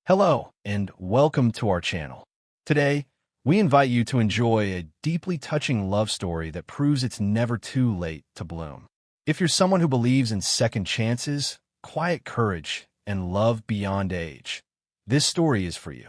Hello, and welcome to our channel. Today, we invite you to enjoy a deeply touching love story that proves it's never too late to bloom. If you're someone who believes in second chances, quiet courage, and love beyond age, this story is for you.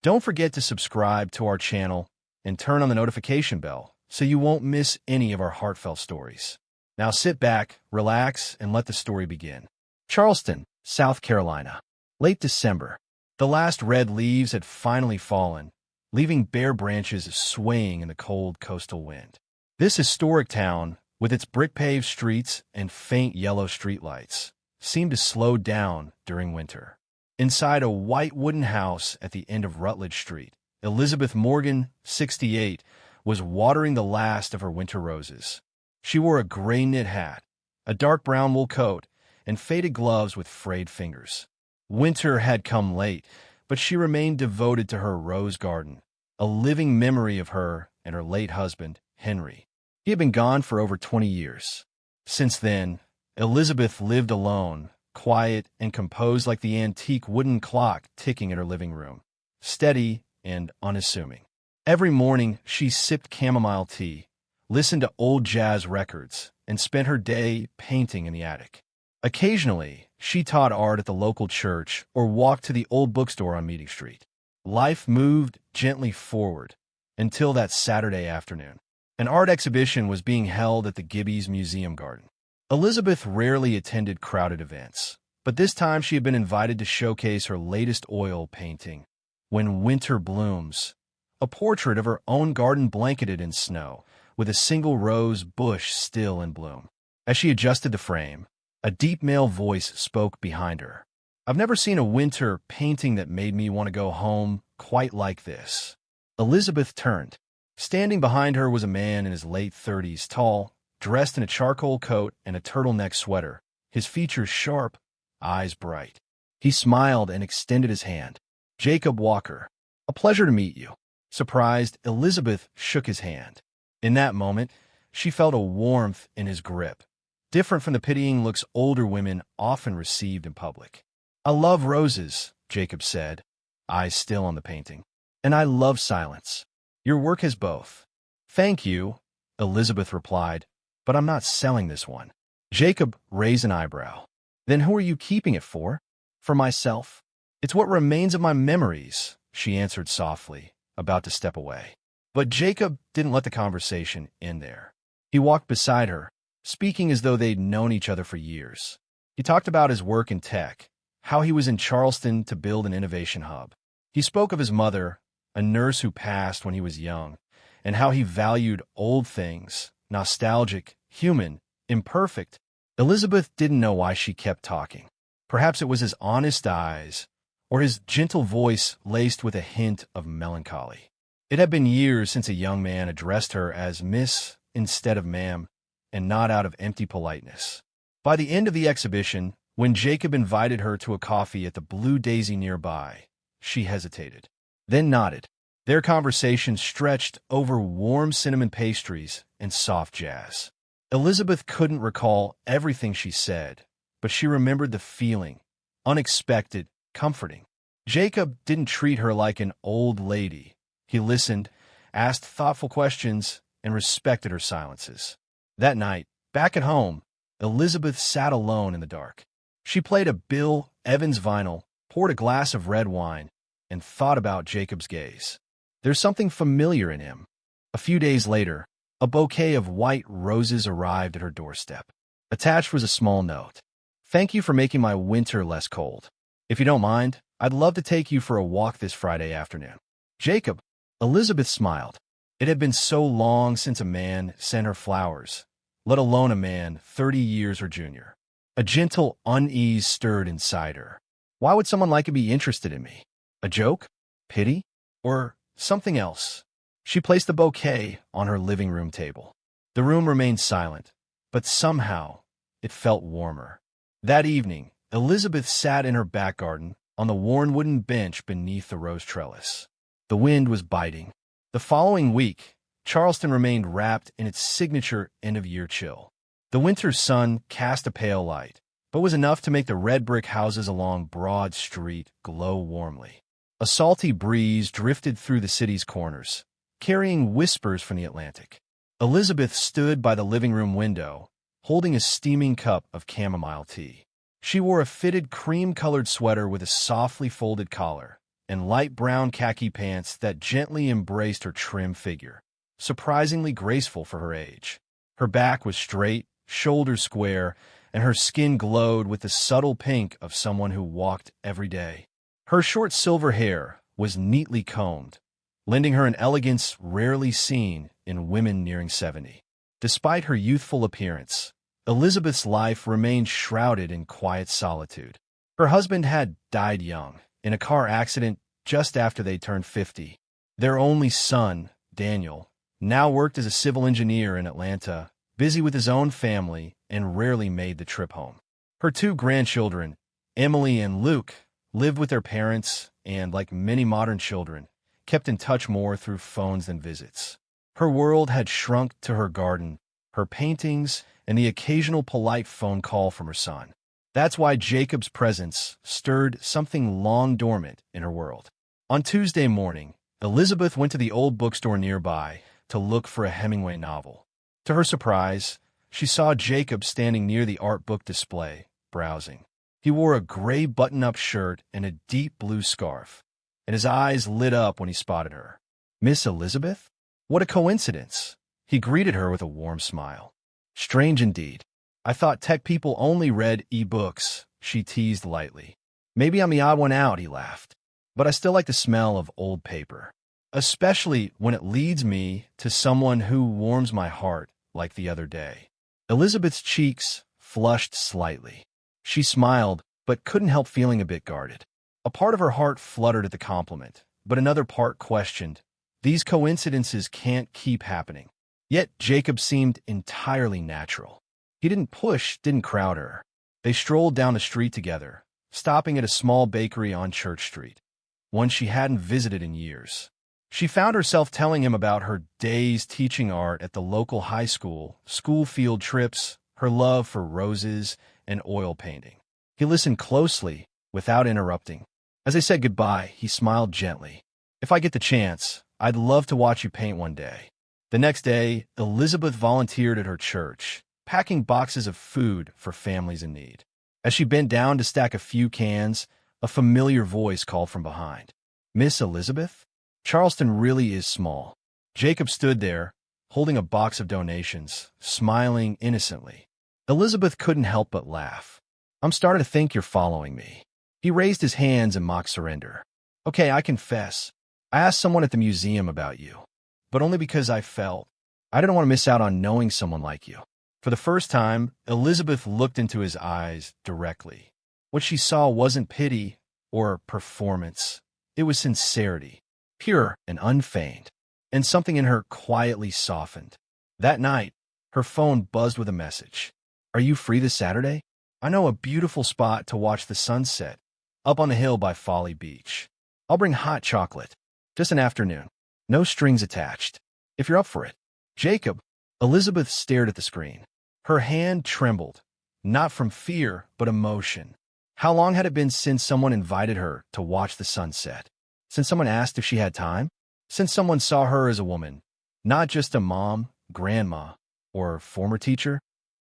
Don't forget to subscribe to our channel and turn on the notification bell so you won't miss any of our heartfelt stories. Now sit back, relax, and let the story begin. Charleston, South Carolina. Late December. The last red leaves had finally fallen, leaving bare branches swaying in the cold coastal wind. This historic town, with its brick-paved streets and faint yellow streetlights, seemed to slow down during winter. Inside a white wooden house at the end of Rutledge Street, Elizabeth Morgan, 68, was watering the last of her winter roses. She wore a gray knit hat, a dark brown wool coat, and faded gloves with frayed fingers. Winter had come late, but she remained devoted to her rose garden, a living memory of her and her late husband, Henry. He had been gone for over 20 years. Since then, Elizabeth lived alone, quiet and composed like the antique wooden clock ticking in her living room, steady and unassuming. Every morning, she sipped chamomile tea, listened to old jazz records, and spent her day painting in the attic. Occasionally, she taught art at the local church or walked to the old bookstore on Meeting Street. Life moved gently forward until that Saturday afternoon. An art exhibition was being held at the Gibby's Museum Garden. Elizabeth rarely attended crowded events, but this time she had been invited to showcase her latest oil painting, When Winter Blooms, a portrait of her own garden blanketed in snow, with a single rose bush still in bloom. As she adjusted the frame, a deep male voice spoke behind her. "I've never seen a winter painting that made me want to go home quite like this." Elizabeth turned. Standing behind her was a man in his late 30s, tall, dressed in a charcoal coat and a turtleneck sweater, his features sharp, eyes bright. He smiled and extended his hand. "Jacob Walker, a pleasure to meet you." Surprised, Elizabeth shook his hand. In that moment, she felt a warmth in his grip, different from the pitying looks older women often received in public. "I love roses," Jacob said, eyes still on the painting. "And I love silence. Your work has both." "Thank you," Elizabeth replied, "but I'm not selling this one." Jacob raised an eyebrow. "Then who are you keeping it for?" "For myself. It's what remains of my memories," she answered softly, about to step away. But Jacob didn't let the conversation end there. He walked beside her, speaking as though they'd known each other for years. He talked about his work in tech, how he was in Charleston to build an innovation hub. He spoke of his mother, a nurse who passed when he was young, and how he valued old things, nostalgic, human, imperfect. Elizabeth didn't know why she kept talking. Perhaps it was his honest eyes, or his gentle voice laced with a hint of melancholy. It had been years since a young man addressed her as Miss instead of ma'am, and not out of empty politeness. By the end of the exhibition, when Jacob invited her to a coffee at the Blue Daisy nearby, she hesitated, then nodded. Their conversation stretched over warm cinnamon pastries and soft jazz. Elizabeth couldn't recall everything she said, but she remembered the feeling, unexpected, comforting. Jacob didn't treat her like an old lady. He listened, asked thoughtful questions, and respected her silences. That night, back at home, Elizabeth sat alone in the dark. She played a Bill Evans vinyl, poured a glass of red wine, and thought about Jacob's gaze. There's something familiar in him. A few days later, a bouquet of white roses arrived at her doorstep. Attached was a small note. "Thank you for making my winter less cold. If you don't mind, I'd love to take you for a walk this Friday afternoon." "Jacob," Elizabeth smiled. It had been so long since a man sent her flowers, let alone a man 30 years her junior. A gentle unease stirred inside her. Why would someone like to be interested in me? A joke? Pity? Or something else? She placed the bouquet on her living room table. The room remained silent, but somehow it felt warmer. That evening, Elizabeth sat in her back garden on the worn wooden bench beneath the rose trellis. The wind was biting. The following week, Charleston remained wrapped in its signature end-of-year chill. The winter sun cast a pale light, but was enough to make the red brick houses along Broad Street glow warmly. A salty breeze drifted through the city's corners, carrying whispers from the Atlantic. Elizabeth stood by the living room window, holding a steaming cup of chamomile tea. She wore a fitted cream-colored sweater with a softly folded collar and light brown khaki pants that gently embraced her trim figure, surprisingly graceful for her age. Her back was straight, shoulders square, and her skin glowed with the subtle pink of someone who walked every day. Her short silver hair was neatly combed, lending her an elegance rarely seen in women nearing 70. Despite her youthful appearance, Elizabeth's life remained shrouded in quiet solitude. Her husband had died young, in a car accident just after they turned 50. Their only son, Daniel, now worked as a civil engineer in Atlanta, busy with his own family and rarely made the trip home. Her two grandchildren, Emily and Luke, lived with their parents and, like many modern children, kept in touch more through phones than visits. Her world had shrunk to her garden, her paintings, and the occasional polite phone call from her son. That's why Jacob's presence stirred something long dormant in her world. On Tuesday morning, Elizabeth went to the old bookstore nearby to look for a Hemingway novel. To her surprise, she saw Jacob standing near the art book display, browsing. He wore a gray button-up shirt and a deep blue scarf, and his eyes lit up when he spotted her. "Miss Elizabeth? What a coincidence!" He greeted her with a warm smile. "Strange indeed. I thought tech people only read e-books," she teased lightly. "Maybe I'm the odd one out," he laughed. "But I still like the smell of old paper, especially when it leads me to someone who warms my heart like the other day." Elizabeth's cheeks flushed slightly. She smiled, but couldn't help feeling a bit guarded. A part of her heart fluttered at the compliment, but another part questioned. These coincidences can't keep happening. Yet Jacob seemed entirely natural. He didn't push, didn't crowd her. They strolled down the street together, stopping at a small bakery on Church Street, one she hadn't visited in years. She found herself telling him about her days teaching art at the local high school, school field trips, her love for roses and oil painting. He listened closely, without interrupting. As they said goodbye, he smiled gently. "If I get the chance, I'd love to watch you paint one day." The next day, Elizabeth volunteered at her church, packing boxes of food for families in need. As she bent down to stack a few cans, a familiar voice called from behind. "Miss Elizabeth? Charleston really is small." Jacob stood there, holding a box of donations, smiling innocently. Elizabeth couldn't help but laugh. "I'm starting to think you're following me." He raised his hands in mock surrender. "Okay, I confess. I asked someone at the museum about you, but only because I felt I didn't want to miss out on knowing someone like you." For the first time, Elizabeth looked into his eyes directly. What she saw wasn't pity or performance. It was sincerity, pure and unfeigned, and something in her quietly softened. That night, her phone buzzed with a message. "Are you free this Saturday? I know a beautiful spot to watch the sunset, up on the hill by Folly Beach. I'll bring hot chocolate. Just an afternoon. No strings attached. If you're up for it." "Jacob." Elizabeth stared at the screen. Her hand trembled, not from fear, but emotion. How long had it been since someone invited her to watch the sunset? Since someone asked if she had time? Since someone saw her as a woman, not just a mom, grandma, or former teacher?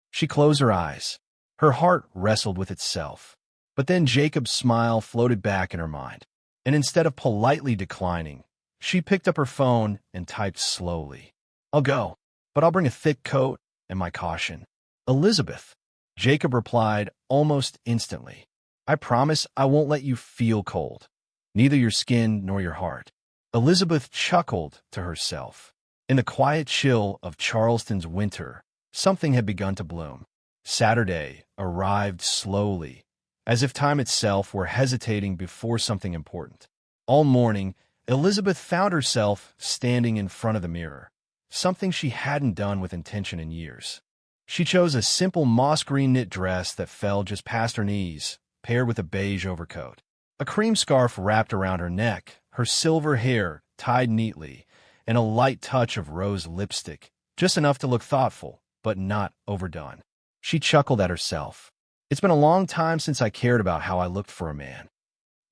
She closed her eyes. Her heart wrestled with itself. But then Jacob's smile floated back in her mind. And instead of politely declining, she picked up her phone and typed slowly. "I'll go, but I'll bring a thick coat and my caution." "Elizabeth," Jacob replied almost instantly. "I promise I won't let you feel cold, neither your skin nor your heart." Elizabeth chuckled to herself. In the quiet chill of Charleston's winter, something had begun to bloom. Saturday arrived slowly, as if time itself were hesitating before something important. All morning, Elizabeth found herself standing in front of the mirror, something she hadn't done with intention in years. She chose a simple moss-green knit dress that fell just past her knees, paired with a beige overcoat. A cream scarf wrapped around her neck, her silver hair tied neatly, and a light touch of rose lipstick, just enough to look thoughtful, but not overdone. She chuckled at herself. It's been a long time since I cared about how I looked for a man.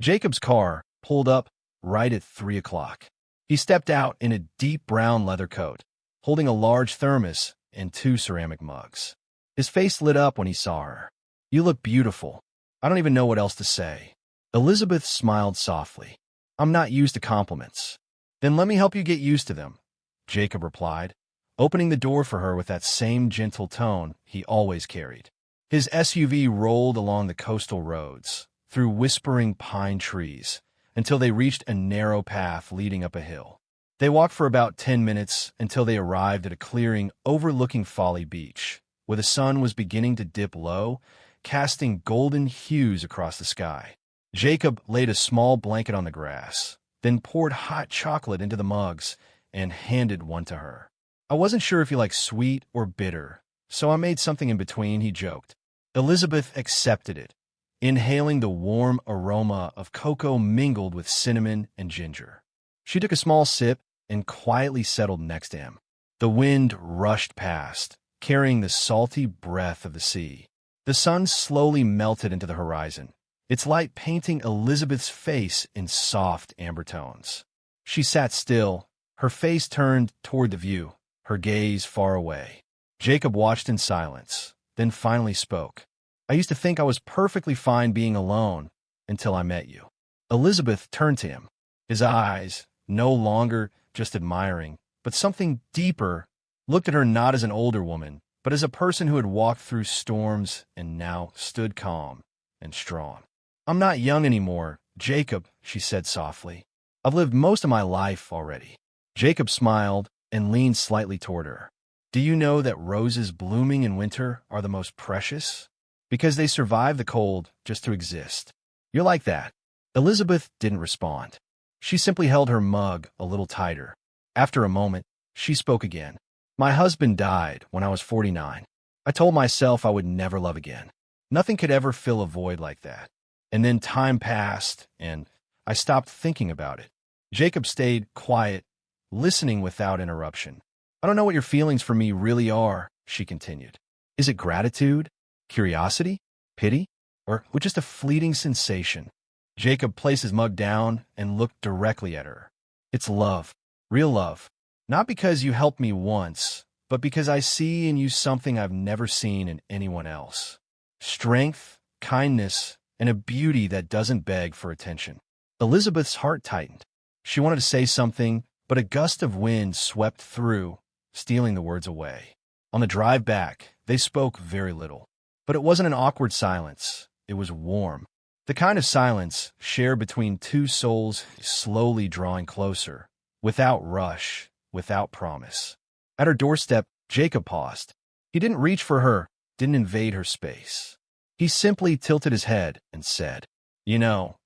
Jacob's car pulled up right at 3 o'clock. He stepped out in a deep brown leather coat, holding a large thermos and 2 ceramic mugs. His face lit up when he saw her. "You look beautiful. I don't even know what else to say." Elizabeth smiled softly. "I'm not used to compliments." "Then let me help you get used to them," Jacob replied, opening the door for her with that same gentle tone he always carried. His SUV rolled along the coastal roads, through whispering pine trees, until they reached a narrow path leading up a hill. They walked for about 10 minutes until they arrived at a clearing overlooking Folly Beach, where the sun was beginning to dip low, casting golden hues across the sky. Jacob laid a small blanket on the grass, then poured hot chocolate into the mugs and handed one to her. "I wasn't sure if you like sweet or bitter, so I made something in between," he joked. Elizabeth accepted it, inhaling the warm aroma of cocoa mingled with cinnamon and ginger. She took a small sip and quietly settled next to him. The wind rushed past, carrying the salty breath of the sea. The sun slowly melted into the horizon, its light painting Elizabeth's face in soft amber tones. She sat still, her face turned toward the view, her gaze far away. Jacob watched in silence, then finally spoke. "I used to think I was perfectly fine being alone until I met you." Elizabeth turned to him, his eyes, no longer just admiring, but something deeper, looked at her not as an older woman, but as a person who had walked through storms and now stood calm and strong. "I'm not young anymore, Jacob," she said softly. "I've lived most of my life already." Jacob smiled and leaned slightly toward her. "Do you know that roses blooming in winter are the most precious? Because they survive the cold just to exist. You're like that." Elizabeth didn't respond. She simply held her mug a little tighter. After a moment, she spoke again. "My husband died when I was 49. I told myself I would never love again. Nothing could ever fill a void like that. And then time passed, and I stopped thinking about it." Jacob stayed quiet, listening without interruption. "I don't know what your feelings for me really are," she continued. "Is it gratitude, curiosity, pity, or just a fleeting sensation?" Jacob placed his mug down and looked directly at her. "It's love, real love. Not because you helped me once, but because I see in you something I've never seen in anyone else. Strength, kindness, and a beauty that doesn't beg for attention." Elizabeth's heart tightened. She wanted to say something, but a gust of wind swept through, stealing the words away. On the drive back, they spoke very little. But it wasn't an awkward silence. It was warm. The kind of silence shared between two souls slowly drawing closer, without rush, without promise. At her doorstep, Jacob paused. He didn't reach for her, didn't invade her space. He simply tilted his head and said, "You know,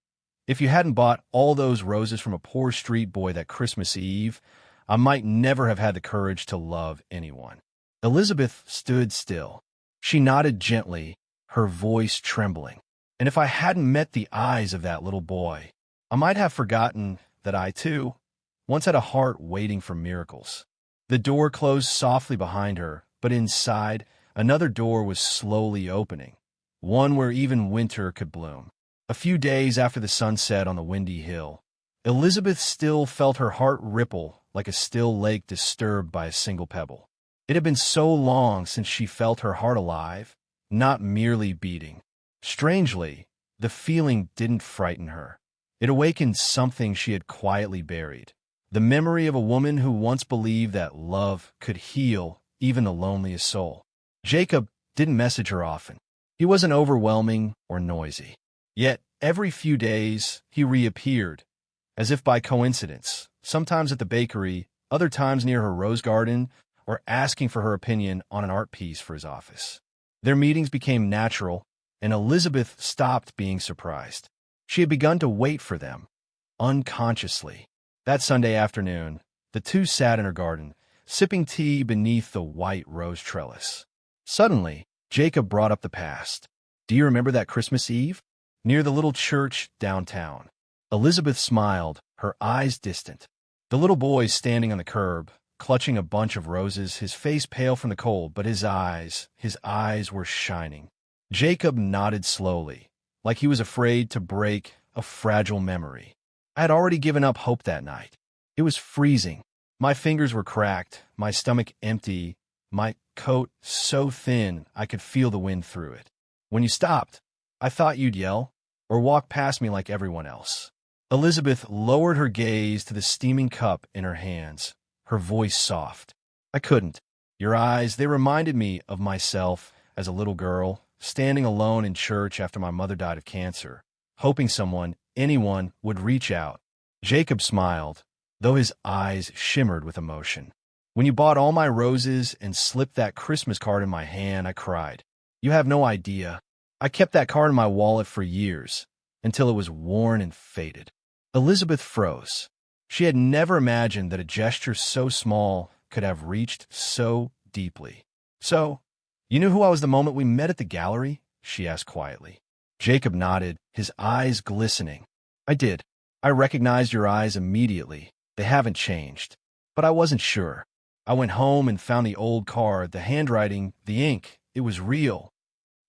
if you hadn't bought all those roses from a poor street boy that Christmas Eve, I might never have had the courage to love anyone." Elizabeth stood still. She nodded gently, her voice trembling. "And if I hadn't met the eyes of that little boy, I might have forgotten that I, too, once had a heart waiting for miracles." The door closed softly behind her, but inside, another door was slowly opening, one where even winter could bloom. A few days after the sun set on the windy hill, Elizabeth still felt her heart ripple like a still lake disturbed by a single pebble. It had been so long since she felt her heart alive, not merely beating. Strangely, the feeling didn't frighten her. It awakened something she had quietly buried. The memory of a woman who once believed that love could heal even the loneliest soul. Jacob didn't message her often. He wasn't overwhelming or noisy. Yet, every few days, he reappeared, as if by coincidence, sometimes at the bakery, other times near her rose garden, or asking for her opinion on an art piece for his office. Their meetings became natural, and Elizabeth stopped being surprised. She had begun to wait for them, unconsciously. That Sunday afternoon, the two sat in her garden, sipping tea beneath the white rose trellis. Suddenly, Jacob brought up the past. "Do you remember that Christmas Eve? Near the little church downtown?" Elizabeth smiled, her eyes distant. The little boy standing on the curb, clutching a bunch of roses, his face pale from the cold, but his eyes were shining. Jacob nodded slowly, like he was afraid to break a fragile memory. I had already given up hope that night. It was freezing. My fingers were cracked, my stomach empty, my coat so thin I could feel the wind through it. When you stopped, I thought you'd yell or walk past me like everyone else. Elizabeth lowered her gaze to the steaming cup in her hands, her voice soft. I couldn't. Your eyes, they reminded me of myself as a little girl, standing alone in church after my mother died of cancer, hoping someone, anyone, would reach out. Jacob smiled, though his eyes shimmered with emotion. When you bought all my roses and slipped that Christmas card in my hand, I cried. You have no idea. I kept that card in my wallet for years, until it was worn and faded. Elizabeth froze. She had never imagined that a gesture so small could have reached so deeply. So, you knew who I was the moment we met at the gallery? She asked quietly. Jacob nodded, his eyes glistening. I did. I recognized your eyes immediately. They haven't changed. But I wasn't sure. I went home and found the old card, the handwriting, the ink. It was real.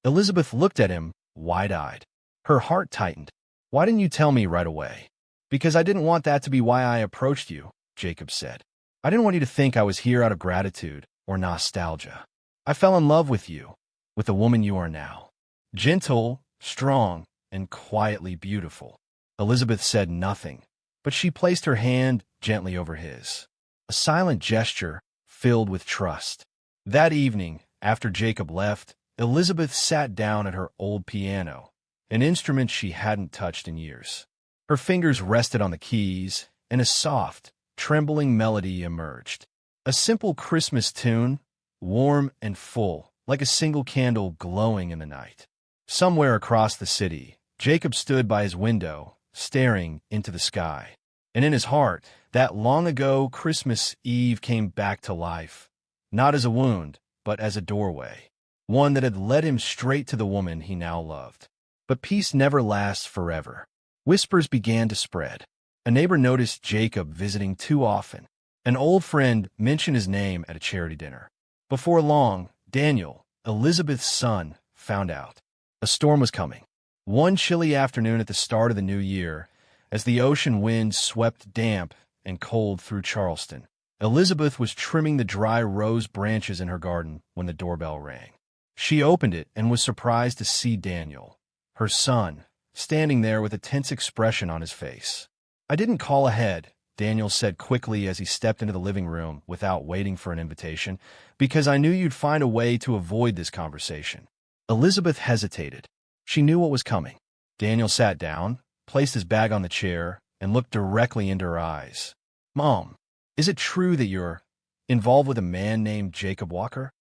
Elizabeth looked at him, wide-eyed. Her heart tightened. Why didn't you tell me right away? Because I didn't want that to be why I approached you, Jacob said. I didn't want you to think I was here out of gratitude or nostalgia. I fell in love with you, with the woman you are now. Gentle, strong, and quietly beautiful. Elizabeth said nothing, but she placed her hand gently over his. A silent gesture filled with trust. That evening, after Jacob left, Elizabeth sat down at her old piano, an instrument she hadn't touched in years. Her fingers rested on the keys, and a soft, trembling melody emerged. A simple Christmas tune, warm and full, like a single candle glowing in the night. Somewhere across the city, Jacob stood by his window, staring into the sky. And in his heart, that long-ago Christmas Eve came back to life, not as a wound, but as a doorway, one that had led him straight to the woman he now loved. But peace never lasts forever. Whispers began to spread. A neighbor noticed Jacob visiting too often. An old friend mentioned his name at a charity dinner. Before long, Daniel, Elizabeth's son, found out. A storm was coming. One chilly afternoon at the start of the new year, as the ocean wind swept damp and cold through Charleston, Elizabeth was trimming the dry rose branches in her garden when the doorbell rang. She opened it and was surprised to see Daniel, her son, standing there with a tense expression on his face. I didn't call ahead, Daniel said quickly as he stepped into the living room without waiting for an invitation, because I knew you'd find a way to avoid this conversation. Elizabeth hesitated. She knew what was coming. Daniel sat down, placed his bag on the chair, and looked directly into her eyes. Mom, is it true that you're involved with a man named Jacob Walker?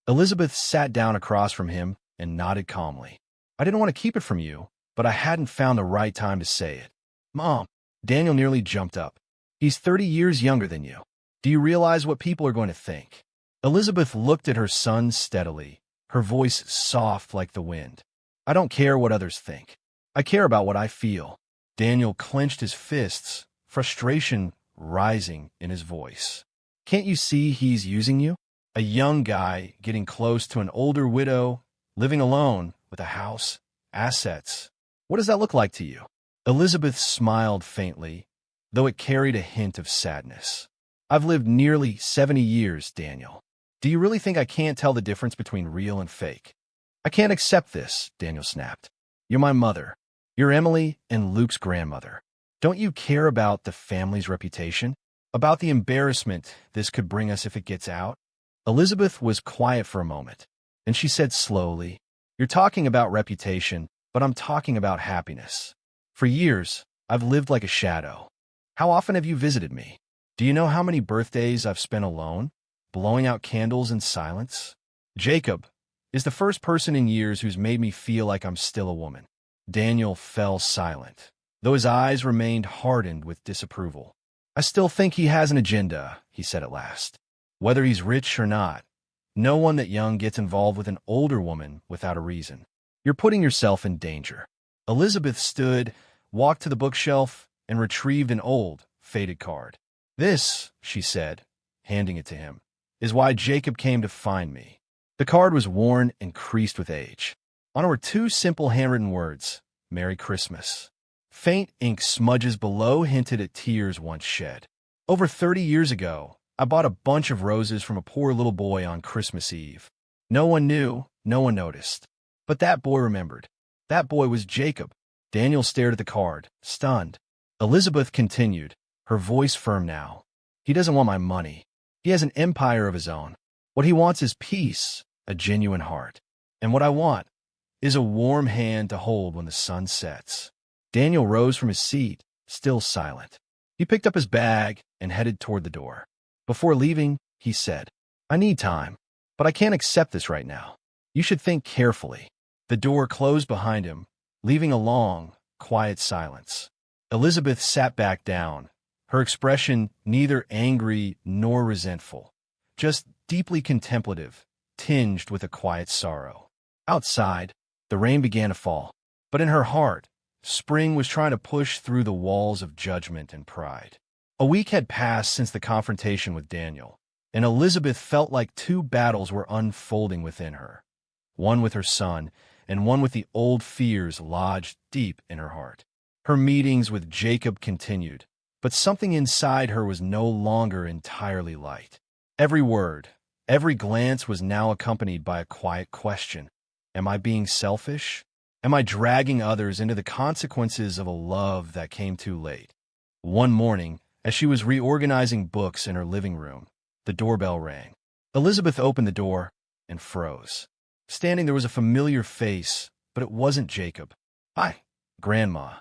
Elizabeth sat down across from him and nodded calmly. I didn't want to keep it from you, but I hadn't found the right time to say it. Mom, Daniel nearly jumped up. He's 30 years younger than you. Do you realize what people are going to think? Elizabeth looked at her son steadily, her voice soft like the wind. I don't care what others think. I care about what I feel. Daniel clenched his fists, frustration rising in his voice. Can't you see he's using you? A young guy getting close to an older widow, living alone with a house, assets. What does that look like to you? Elizabeth smiled faintly, though it carried a hint of sadness. I've lived nearly 70 years, Daniel. Do you really think I can't tell the difference between real and fake? I can't accept this, Daniel snapped. You're my mother. You're Emily and Luke's grandmother. Don't you care about the family's reputation? About the embarrassment this could bring us if it gets out? Elizabeth was quiet for a moment, and she said slowly, You're talking about reputation, but I'm talking about happiness. For years, I've lived like a shadow. How often have you visited me? Do you know how many birthdays I've spent alone, blowing out candles in silence? Jacob is the first person in years who's made me feel like I'm still a woman. Daniel fell silent, though his eyes remained hardened with disapproval. I still think he has an agenda, he said at last. Whether he's rich or not, no one that young gets involved with an older woman without a reason. You're putting yourself in danger. Elizabeth stood, walked to the bookshelf, and retrieved an old, faded card. This, she said, handing it to him, is why Jacob came to find me. The card was worn and creased with age. On it were two simple handwritten words, Merry Christmas. Faint ink smudges below hinted at tears once shed. Over 30 years ago, I bought a bunch of roses from a poor little boy on Christmas Eve. No one knew, no one noticed. But that boy remembered. That boy was Jacob. Daniel stared at the card, stunned. Elizabeth continued, her voice firm now. He doesn't want my money. He has an empire of his own. What he wants is peace, a genuine heart. And what I want is a warm hand to hold when the sun sets. Daniel rose from his seat, still silent. He picked up his bag and headed toward the door. Before leaving, he said, I need time, but I can't accept this right now. You should think carefully. The door closed behind him, leaving a long, quiet silence. Elizabeth sat back down, her expression neither angry nor resentful, just deeply contemplative, tinged with a quiet sorrow. Outside, the rain began to fall, but in her heart, spring was trying to push through the walls of judgment and pride. A week had passed since the confrontation with Daniel, and Elizabeth felt like two battles were unfolding within her, one with her son and one with the old fears lodged deep in her heart. Her meetings with Jacob continued, but something inside her was no longer entirely light. Every word, every glance was now accompanied by a quiet question. Am I being selfish? Am I dragging others into the consequences of a love that came too late? One morning, as she was reorganizing books in her living room, the doorbell rang. Elizabeth opened the door and froze. Standing there was a familiar face, but it wasn't Jacob. Hi, Grandma.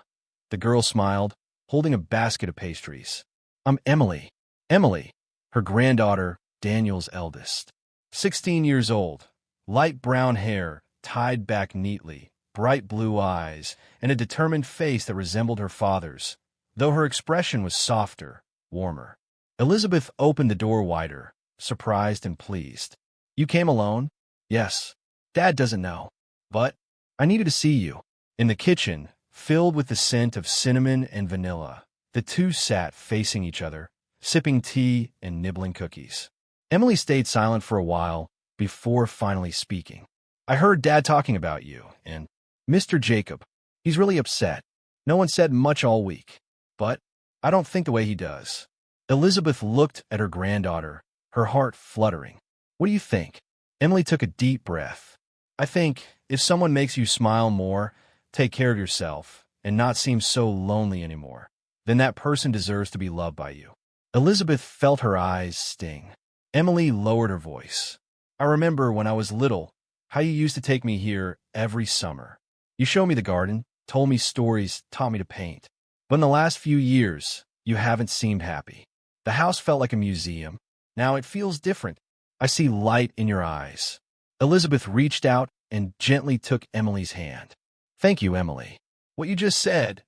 The girl smiled, holding a basket of pastries. I'm Emily. Emily, her granddaughter, Daniel's eldest. 16 years old, light brown hair, tied back neatly, bright blue eyes, and a determined face that resembled her father's, though her expression was softer, warmer. Elizabeth opened the door wider, surprised and pleased. You came alone? Yes. Dad doesn't know. But I needed to see you. In the kitchen, filled with the scent of cinnamon and vanilla, the two sat facing each other, sipping tea and nibbling cookies. Emily stayed silent for a while before finally speaking. I heard Dad talking about you, and Mr. Jacob. He's really upset. No one said much all week, but I don't think the way he does. Elizabeth looked at her granddaughter, her heart fluttering. What do you think? Emily took a deep breath. I think if someone makes you smile more, take care of yourself, and not seem so lonely anymore, then that person deserves to be loved by you. Elizabeth felt her eyes sting. Emily lowered her voice. I remember when I was little, how you used to take me here every summer. You showed me the garden, told me stories, taught me to paint. But in the last few years, you haven't seemed happy. The house felt like a museum. Now it feels different. I see light in your eyes. Elizabeth reached out and gently took Emily's hand. Thank you, Emily. What you just said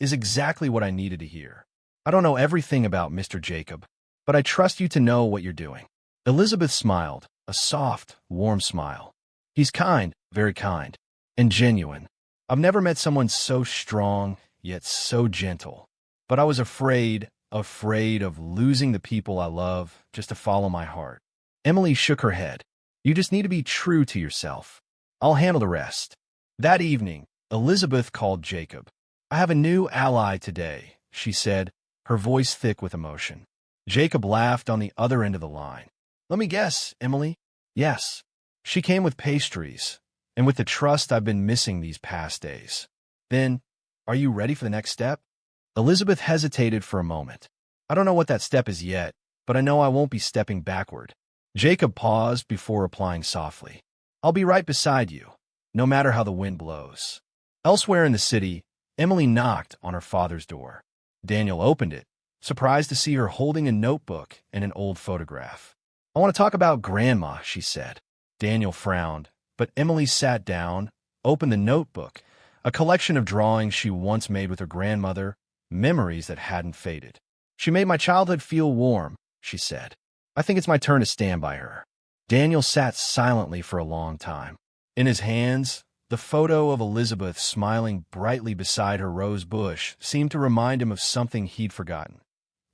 is exactly what I needed to hear. I don't know everything about Mr. Jacob, but I trust you to know what you're doing. Elizabeth smiled, a soft, warm smile. He's kind, very kind, and genuine. I've never met someone so strong, yet so gentle. But I was afraid of losing the people I love just to follow my heart. Emily shook her head. You just need to be true to yourself. I'll handle the rest. That evening, Elizabeth called Jacob. I have a new ally today, she said, her voice thick with emotion. Jacob laughed on the other end of the line. Let me guess, Emily? Yes. She came with pastries, and with the trust I've been missing these past days. Then, are you ready for the next step? Elizabeth hesitated for a moment. I don't know what that step is yet, but I know I won't be stepping backward. Jacob paused before replying softly. I'll be right beside you, no matter how the wind blows. Elsewhere in the city, Emily knocked on her father's door. Daniel opened it, surprised to see her holding a notebook and an old photograph. I want to talk about Grandma, she said. Daniel frowned, but Emily sat down, opened the notebook, a collection of drawings she once made with her grandmother, memories that hadn't faded. She made my childhood feel warm, she said. I think it's my turn to stand by her. Daniel sat silently for a long time. In his hands, the photo of Elizabeth smiling brightly beside her rose bush seemed to remind him of something he'd forgotten,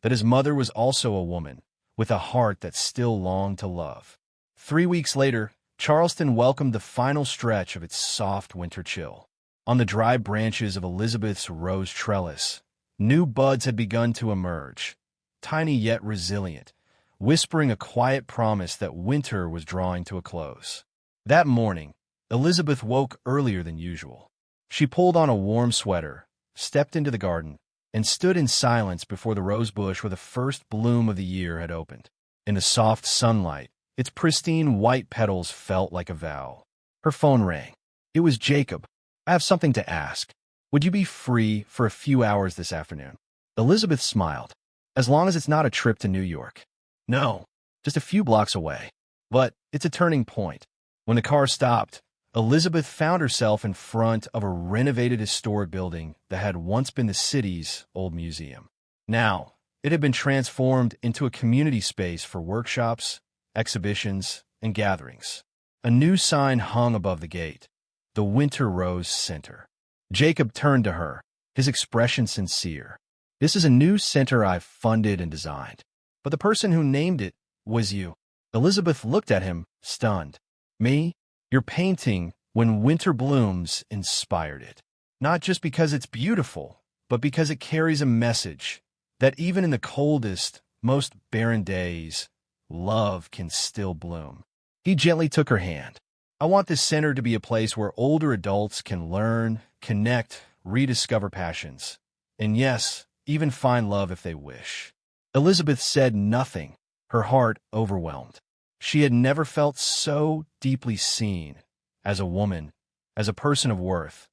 that his mother was also a woman, with a heart that still longed to love. 3 weeks later, Charleston welcomed the final stretch of its soft winter chill. On the dry branches of Elizabeth's rose trellis, new buds had begun to emerge, tiny yet resilient, whispering a quiet promise that winter was drawing to a close. That morning, Elizabeth woke earlier than usual. She pulled on a warm sweater, stepped into the garden, and stood in silence before the rose bush where the first bloom of the year had opened. In the soft sunlight, its pristine white petals felt like a vow. Her phone rang. It was Jacob. "I have something to ask. Would you be free for a few hours this afternoon?" Elizabeth smiled. "As long as it's not a trip to New York." "No, just a few blocks away. But it's a turning point." When the car stopped, Elizabeth found herself in front of a renovated historic building that had once been the city's old museum. Now, it had been transformed into a community space for workshops, exhibitions, and gatherings. A new sign hung above the gate, the Winter Rose Center. Jacob turned to her, his expression sincere. "This is a new center I've funded and designed. But the person who named it was you." Elizabeth looked at him, stunned. "Me? Your painting, When Winter Blooms, inspired it. Not just because it's beautiful, but because it carries a message that even in the coldest, most barren days, love can still bloom." He gently took her hand. "I want this center to be a place where older adults can learn, connect, rediscover passions, and yes, even find love if they wish." Elizabeth said nothing, her heart overwhelmed. She had never felt so deeply seen, as a woman, as a person of worth,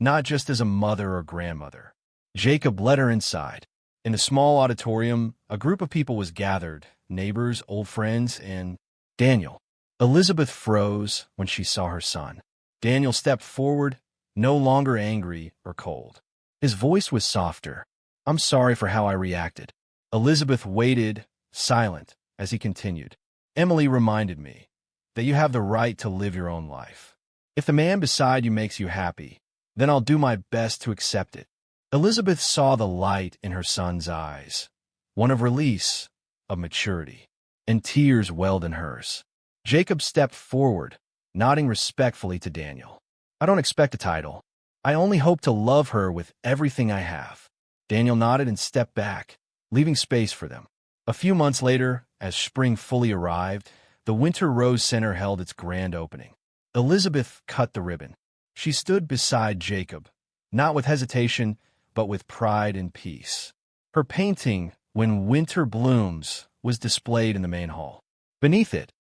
not just as a mother or grandmother. Jacob led her inside. In a small auditorium, a group of people was gathered, neighbors, old friends, and Daniel. Elizabeth froze when she saw her son. Daniel stepped forward, no longer angry or cold. His voice was softer. "I'm sorry for how I reacted." Elizabeth waited, silent, as he continued. "Emily reminded me that you have the right to live your own life. If the man beside you makes you happy, then I'll do my best to accept it." Elizabeth saw the light in her son's eyes, one of release, of maturity, and tears welled in hers. Jacob stepped forward, nodding respectfully to Daniel. "I don't expect a title. I only hope to love her with everything I have." Daniel nodded and stepped back, leaving space for them. A few months later, as spring fully arrived, the Winter Rose Center held its grand opening. Elizabeth cut the ribbon. She stood beside Jacob, not with hesitation, but with pride and peace. Her painting, When Winter Blooms, was displayed in the main hall. Beneath it,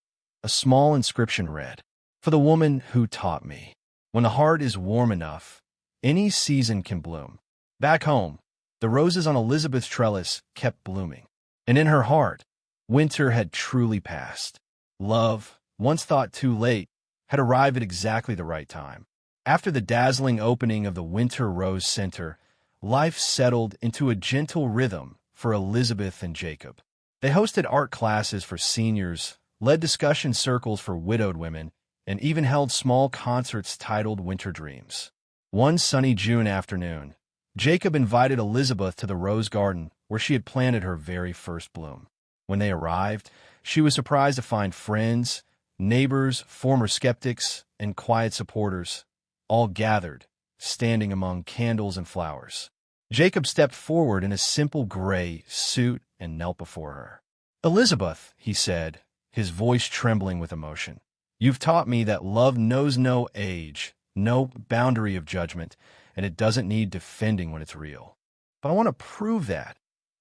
a small inscription read, "For the woman who taught me. When the heart is warm enough, any season can bloom." Back home, the roses on Elizabeth's trellis kept blooming. And in her heart, winter had truly passed. Love, once thought too late, had arrived at exactly the right time. After the dazzling opening of the Winter Rose Center, life settled into a gentle rhythm for Elizabeth and Jacob. They hosted art classes for seniors, led discussion circles for widowed women, and even held small concerts titled Winter Dreams. One sunny June afternoon, Jacob invited Elizabeth to the rose garden where she had planted her very first bloom. When they arrived, she was surprised to find friends, neighbors, former skeptics, and quiet supporters, all gathered, standing among candles and flowers. Jacob stepped forward in a simple gray suit and knelt before her. "Elizabeth," he said, his voice trembling with emotion, "you've taught me that love knows no age, no boundary of judgment, and it doesn't need defending when it's real. But I want to prove that,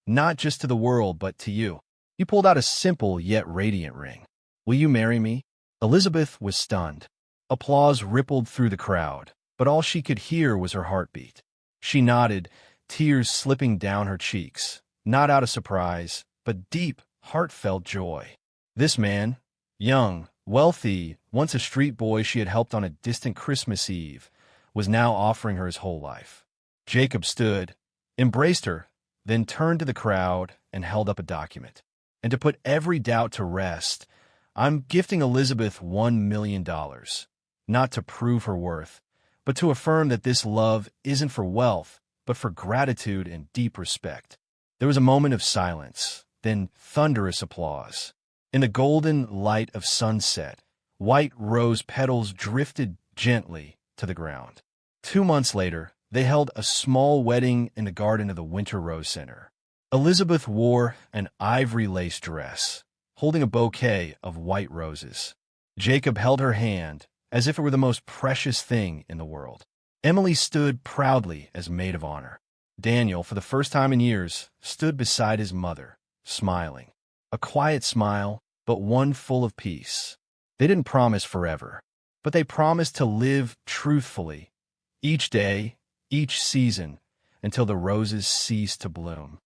not just to the world, but to you." He pulled out a simple yet radiant ring. "Will you marry me?" Elizabeth was stunned. Applause rippled through the crowd, but all she could hear was her heartbeat. She nodded, tears slipping down her cheeks, not out of surprise, but deep, heartfelt joy. This man, young, wealthy, once a street boy she had helped on a distant Christmas Eve, was now offering her his whole life. Jacob stood, embraced her, then turned to the crowd and held up a document. "And to put every doubt to rest, I'm gifting Elizabeth $1 million, not to prove her worth, but to affirm that this love isn't for wealth, but for gratitude and deep respect." There was a moment of silence, then thunderous applause. In the golden light of sunset, White rose petals drifted gently to the ground. 2 months later, they held a small wedding in the garden of the Winter Rose Center. Elizabeth wore an ivory lace dress, holding a bouquet of white roses. Jacob held her hand as if it were the most precious thing in the world. Emily stood proudly as maid of honor. Daniel, for the first time in years, stood beside his mother, smiling. A quiet smile, but one full of peace. They didn't promise forever, but they promised to live truthfully, each day, each season, until the roses ceased to bloom.